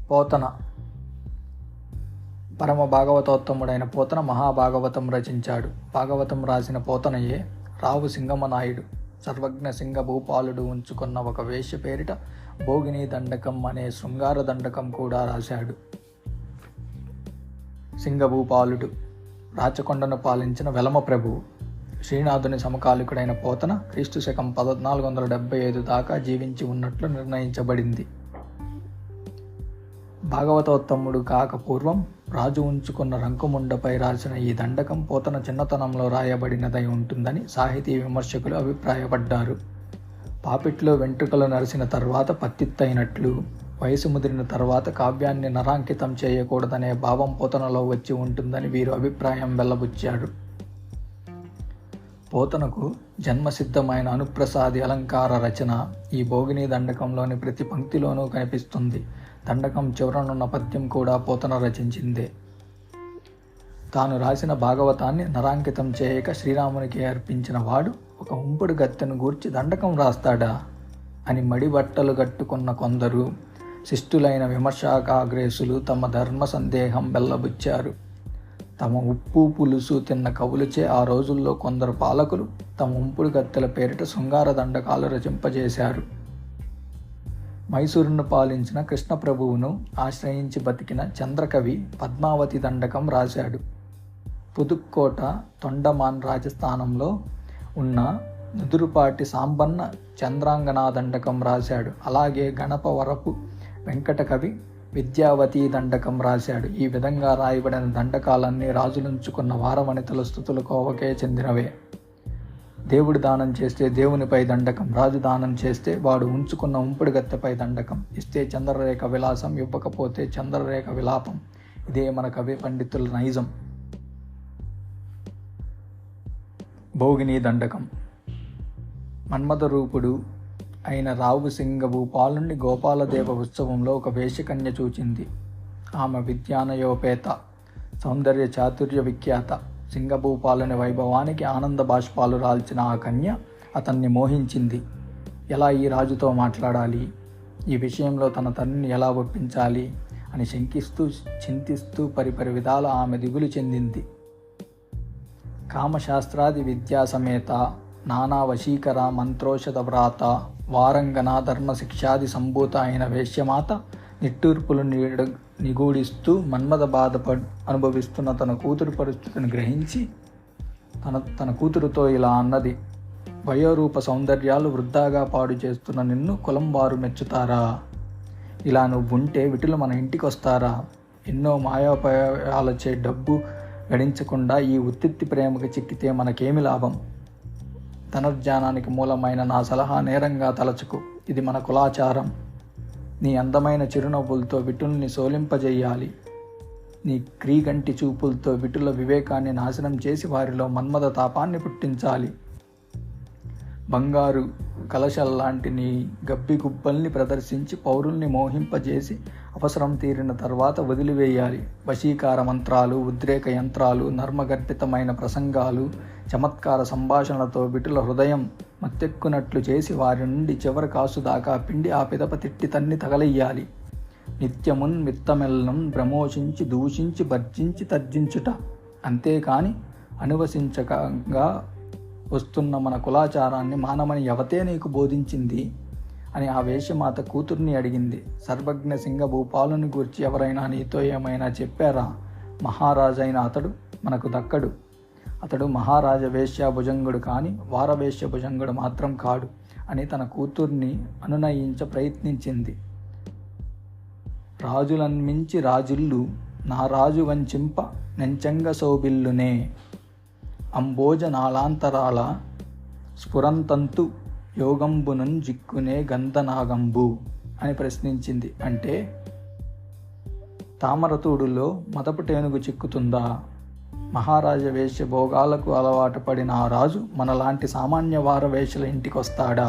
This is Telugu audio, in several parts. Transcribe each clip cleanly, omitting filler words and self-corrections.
పోతన పరమ భాగవతోత్తముడైన పోతన మహాభాగవతం రచించాడు. భాగవతం రాసిన పోతనయే రావు సింగమనాయుడు సర్వజ్ఞ సింగ భూపాలుడు ఉంచుకున్న ఒక వేశ్య పేరిట భోగిని దండకం అనే శృంగార దండకం కూడా రాశాడు. సింగభూపాలుడు రాచకొండను పాలించిన వెలమ ప్రభువు. శ్రీనాథుని సమకాలికుడైన పోతన క్రీస్తు శకం 1475 దాకా జీవించి ఉన్నట్లు నిర్ణయించబడింది. భాగవతోత్తముడు కాక పూర్వం రాజు ఉంచుకున్న రంకుముండపై రాసిన ఈ దండకం పోతన చిన్నతనంలో రాయబడినదై ఉంటుందని సాహితీ విమర్శకులు అభిప్రాయపడ్డారు. పాపిట్లో వెంట్రుకలు నరిసిన తర్వాత పత్తిత్తైనట్లు, వయసు ముదిరిన తర్వాత కావ్యాన్ని నరాంకితం చేయకూడదనే భావం పోతనలో వచ్చి ఉంటుందని వీరు అభిప్రాయం వెల్లబుచ్చారు. పోతనకు జన్మసిద్ధమైన అనుప్రసాది అలంకార రచన ఈ భోగిని దండకంలోని ప్రతి పంక్తిలోనూ కనిపిస్తుంది. దండకం చివరనున్న పద్యం కూడా పోతన రచించిందే. తాను రాసిన భాగవతాన్ని నరాంకితం చేయక శ్రీరామునికి అర్పించిన వాడు ఒక ఉంపుడు గత్తెను గూర్చి దండకం రాస్తాడా అని మడిబట్టలు కట్టుకున్న కొందరు శిష్టులైన విమర్శకాగ్రేసులు తమ ధర్మ సందేహం వెల్లబుచ్చారు. తమ ఉప్పు పులుసు తిన్న కవులచే ఆ రోజుల్లో కొందరు పాలకులు తమ ఉంపుడు గత్తెల పేరిట శృంగార దండకాలు రచింపజేశారు. మైసూరును పాలించిన కృష్ణప్రభువును ఆశ్రయించి బతికిన చంద్రకవి పద్మావతి దండకం రాశాడు. పుదుక్కోట తొండమాన్ రాజస్థానంలో ఉన్న నుదురుపాటి సాంబన్న చంద్రాంగనా దండకం రాశాడు. అలాగే గణపవరపు వెంకటకవి విద్యావతి దండకం రాశాడు. ఈ విధంగా రాయబడిన దండకాలన్నీ రాజులుంచుకున్న వారవనితల స్థుతుల కోవకే చెందినవే. దేవుడు దానం చేస్తే దేవునిపై దండకం, రాజు దానం చేస్తే వాడు ఉంచుకున్న ఉంపుడు గత్తెపై దండకం, ఇస్తే చంద్రరేఖ విలాసం, ఇవ్వకపోతే చంద్రరేఖ విలాపం. ఇదే మన కవి పండితుల నైజం. భోగిని దండకం. మన్మథ రూపుడు అయిన రావు సింగభూపాలుని గోపాలదేవ ఉత్సవంలో ఒక వేశ్యకన్య చూచింది. ఆమె విద్యానయోపేత, సౌందర్య చాతుర్య విఖ్యాత. సింగభూపాలుని వైభవానికి ఆనంద బాష్పాలు రాల్చిన ఆ కన్య అతన్ని మోహించింది. ఎలా ఈ రాజుతో మాట్లాడాలి, ఈ విషయంలో తన తండ్రిని ఎలా ఒప్పించాలి అని శంకిస్తూ చింతిస్తూ పరిపరి విధాల ఆమె దిగులు చెందింది. కామశాస్త్రాది విద్యా సమేత, నానా వశీకర మంత్రోషధ వ్రాత, వారంగన ధర్మశిక్షాది సంభూత అయిన వేశ్యమాత నిట్టూర్పులు నిగూడిస్తూ మన్మథ బాధ అనుభవిస్తున్న తన కూతురు పరిస్థితిని గ్రహించి తన కూతురుతో ఇలా అన్నది: వయోరూప సౌందర్యాలు వృద్ధాగా పాడు చేస్తున్న నిన్ను కులం వారు మెచ్చుతారా? ఇలా నువ్వుంటే విటులు మన ఇంటికి వస్తారా? ఎన్నో మాయోపాయాలచే డబ్బు గడించకుండా ఈ ఉత్తిత్తి ప్రేమకు చిక్కితే మనకేమి లాభం? ధనుర్జానానికి మూలమైన నా సలహా నేరంగా తలచుకు. ఇది మన కులాచారం. నీ అందమైన చిరునవ్వులతో విటుల్ని సోలింపజేయాలి. నీ క్రీగంటి చూపులతో విటుల వివేకాన్ని నాశనం చేసి వారిలో మన్మథ తాపాన్ని పుట్టించాలి. బంగారు కలశల్లాంటి నీ గబ్బిగుబ్బల్ని ప్రదర్శించి పౌరుల్ని మోహింపజేసి అవసరం తీరిన తర్వాత వదిలివేయాలి. వశీకార మంత్రాలు, ఉద్రేక యంత్రాలు, నర్మగర్భితమైన ప్రసంగాలు, చమత్కార సంభాషణలతో విటుల హృదయం మత్తెక్కునట్లు చేసి వారి నుండి చివరి కాసు దాకా పిండి ఆ పిదప తిట్టి తన్ని తగలెయ్యాలి. నిత్యమున్ మిత్తమెల్లం భ్రమోషించి దూషించి భర్జించి తర్జించుట. అంతేకాని అనువసించకంగా వస్తున్న మన కులాచారాన్ని మానమని ఎవతే నీకు బోధించింది అని ఆ వేశ్యమాత కూతుర్ని అడిగింది. సర్వజ్ఞ సింగభూపాలుని గూర్చి ఎవరైనా నీతో ఏమైనా చెప్పారా? మహారాజైన అతడు మనకు దక్కడు. అతడు మహారాజ వేశ్య భుజంగుడు కాని వారవేశ్య భుజంగుడు మాత్రం కాడు అని తన కూతుర్ని అనునయించ ప్రయత్నించింది. రాజులన్మించి రాజుల్లు నా రాజు వంచింప నెంచంగ సోబిల్లునే, అంబోజ నాలాంతరాల స్ఫురంతంతు యోగంబునున్ జిక్కునే గంధనాగంబు అని ప్రశ్నించింది. అంటే తామరతూడులో మదపు టేనుగు చిక్కుతుందా? మహారాజ వేశ్య భోగాలకు అలవాటు పడిన ఆ రాజు మనలాంటి సామాన్య వారవేశ్యల ఇంటికొస్తాడా?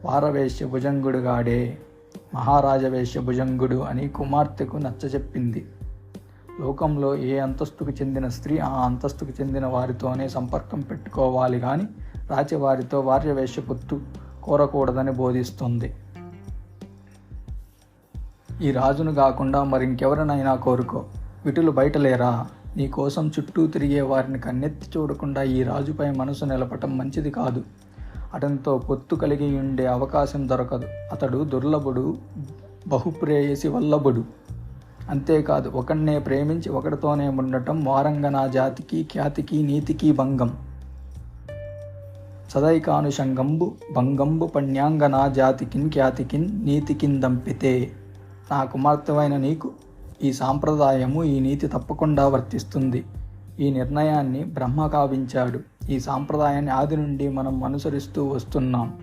వారవేశ్య భుజంగుడుగాడే మహారాజ వేశ్య భుజంగుడు అని కుమార్తెకు నచ్చచెప్పింది. లోకంలో ఏ అంతస్తుకు చెందిన స్త్రీ ఆ అంతస్తుకు చెందిన వారితోనే సంపర్కం పెట్టుకోవాలి కానీ రాచివారితో వార్యవేశ్య పొత్తు కోరకూడదని బోధిస్తుంది. ఈ రాజును కాకుండా మరింకెవరినైనా కోరుకో, విటులు బయటలేరా? నీ కోసం చుట్టూ తిరిగే వారిని కన్నెత్తి చూడకుండా ఈ రాజుపై మనసు నిలపటం మంచిది కాదు. అతనితో పొత్తు కలిగి ఉండే అవకాశం దొరకదు. అతడు దుర్లభుడు, బహుప్రేయసి వల్లభుడు. అంతేకాదు, ఒకణ్ణే ప్రేమించి ఒకడితోనే ఉండటం వారంగనా జాతికి, ఖ్యాతికి, నీతికి భంగం. సదైకానుషంగంబు భంగంబు పణ్యాంగనా జాతికిన్ ఖ్యాతికిన్ నీతికిన్ దంపితే. నా కుమార్తెవైన నీకు ఈ సాంప్రదాయము, ఈ నీతి తప్పకుండా వర్తిస్తుంది. ఈ నిర్ణయాన్ని బ్రహ్మ కావించాడు. ఈ సాంప్రదాయాన్ని ఆది నుండి మనం అనుసరిస్తూ వస్తున్నాం.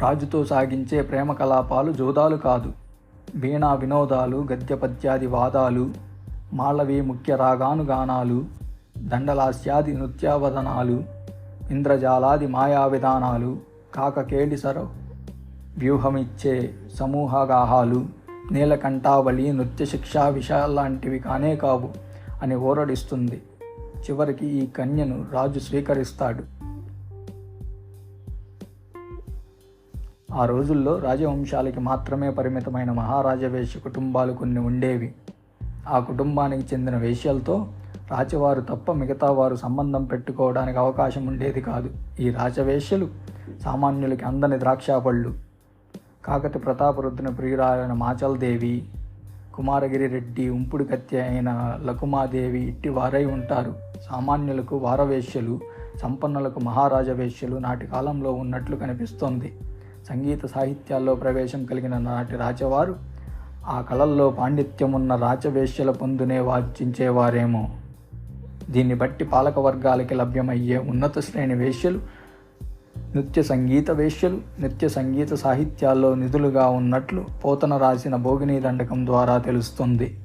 రాజుతో సాగించే ప్రేమ కలాపాలు జోదాలు కాదు. వీణా వినోదాలు, గద్యపద్యాది వాదాలు, మాళవీ ముఖ్య రాగానుగానాలు, దండలాస్యాది నృత్యావదనాలు, ఇంద్రజాలాది మాయా విధానాలు, కాకకేళిసర వ్యూహమిచ్చే సమూహగాహాలు, నీలకంఠావళి, నృత్య శిక్షా విషయాలాంటివి కానే కావు అని ఓరడిస్తుంది. చివరికి ఈ కన్యను రాజు స్వీకరిస్తాడు. ఆ రోజుల్లో రాజవంశాలకి మాత్రమే పరిమితమైన మహారాజవేశ్య కుటుంబాలు కొన్ని ఉండేవి. ఆ కుటుంబానికి చెందిన వేశ్యలతో రాజవారు తప్ప మిగతా వారు సంబంధం పెట్టుకోవడానికి అవకాశం ఉండేది కాదు. ఈ రాజవేశ్యలు సామాన్యులకి అందని ద్రాక్షాపళ్ళు. కాకతి ప్రతాపరుద్రుని ప్రియురాలైన మాచల్దేవి, కుమారగిరి రెడ్డి, ఉంపుడు కత్తి అయిన లకుమాదేవి ఇట్టి వారై ఉంటారు. సామాన్యులకు వారవేశ్యలు, సంపన్నులకు మహారాజవేశ్యలు నాటి కాలంలో ఉన్నట్లు కనిపిస్తోంది. సంగీత సాహిత్యాల్లో ప్రవేశం కలిగిన నాటి రాజవారు ఆ కళల్లో పాండిత్యమున్న రాజవేశ్యల పొందునే వాంఛించేవారేమో. దీన్ని బట్టి పాలక వర్గాలకి లభ్యమయ్యే ఉన్నత శ్రేణి వేశ్యలు నృత్య సంగీత వేశ్యలు నిత్య సంగీత సాహిత్యాల్లో నిధులుగా ఉన్నట్లు పోతన రాసిన భోగినీ దండకం ద్వారా తెలుస్తుంది.